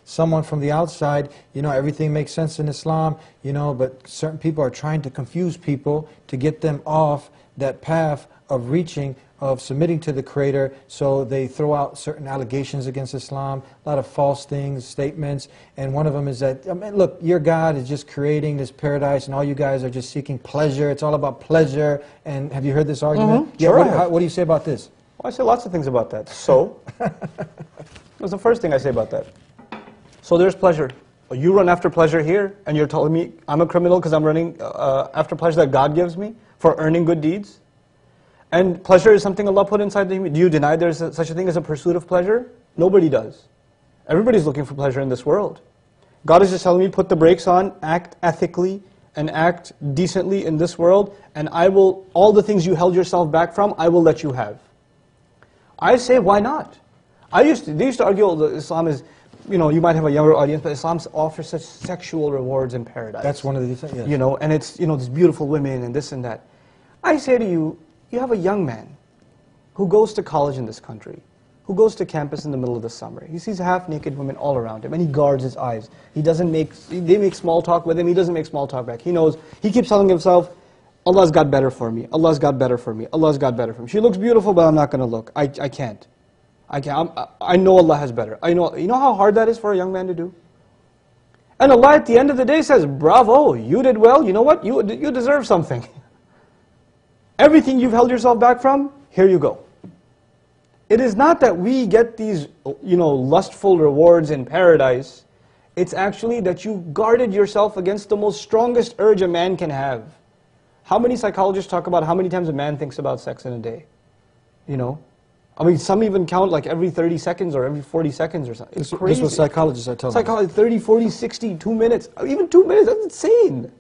someone from the outside, you know, everything makes sense in Islam, you know, but certain people are trying to confuse people to get them off that path of reaching, of submitting to the Creator, so they throw out certain allegations against Islam, a lot of false things, statements, and one of them is that, I mean, look, your God is just creating this paradise and all you guys are just seeking pleasure, it's all about pleasure, and have you heard this argument? Yeah, Sure. What do you say about this? Well, I say lots of things about that. So, that's the first thing I say about that. So there's pleasure. You run after pleasure here, and you're telling me I'm a criminal because I'm running after pleasure that God gives me for earning good deeds? And pleasure is something Allah put inside the human. Do you deny there's such a thing as a pursuit of pleasure? Nobody does. Everybody's looking for pleasure in this world. God is just telling me, put the brakes on, act ethically, and act decently in this world, and I will, all the things you held yourself back from, I will let you have. I say, why not? They used to argue that Islam is, you know, you might have a younger audience, but Islam offers such sexual rewards in paradise. That's one of the things, yes. You know, and it's, you know, these beautiful women and this and that. I say to you, you have a young man who goes to college in this country, who goes to campus in the middle of the summer. He sees half-naked women all around him, and he guards his eyes. They make small talk with him, he doesn't make small talk back. He knows, he keeps telling himself, Allah's got better for me, Allah's got better for me, Allah's got better for me. She looks beautiful, but I'm not going to look. I can't. I know Allah has better. You know how hard that is for a young man to do? And Allah at the end of the day says, bravo, you did well, you know what, you deserve something. Everything you've held yourself back from, here you go. It is not that we get these, you know, lustful rewards in paradise. It's actually that you guarded yourself against the most strongest urge a man can have. How many psychologists talk about how many times a man thinks about sex in a day? You know? I mean, some even count like every 30 seconds or every 40 seconds or something. It's crazy. This was psychologists are telling me. Psychologists, 30, 40, 60, 2 minutes, even 2 minutes, that's insane.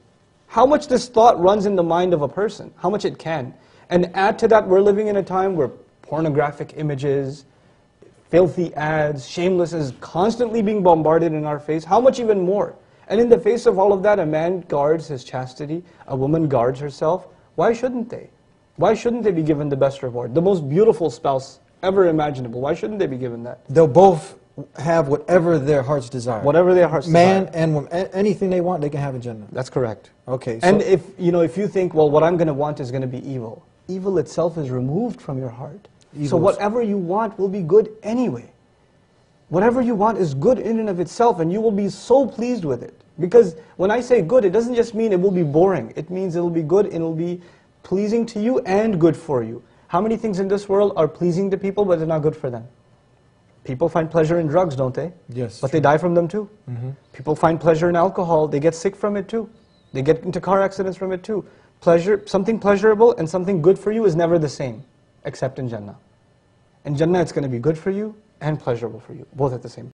How much this thought runs in the mind of a person, how much it can. And add to that, we're living in a time where pornographic images, filthy ads, shameless is constantly being bombarded in our face. How much even more? And in the face of all of that, a man guards his chastity, a woman guards herself. Why shouldn't they? Why shouldn't they be given the best reward? The most beautiful spouse ever imaginable. Why shouldn't they be given that? They'll both have whatever their hearts desire. Whatever their hearts desire. Man and woman, anything they want, they can have in Jannah. That's correct. Okay. So and if you think, well, what I'm going to want is going to be evil. Evil itself is removed from your heart. So whatever you want will be good anyway. Whatever you want is good in and of itself, and you will be so pleased with it. Because when I say good, it doesn't just mean it will be boring. It means it will be good and it will be pleasing to you and good for you. How many things in this world are pleasing to people, but they're not good for them? People find pleasure in drugs, don't they? Yes. But they die from them too. People find pleasure in alcohol, they get sick from it too. They get into car accidents from it too. Pleasure, something pleasurable and something good for you is never the same, except in Jannah. In Jannah it's going to be good for you and pleasurable for you, both at the same time.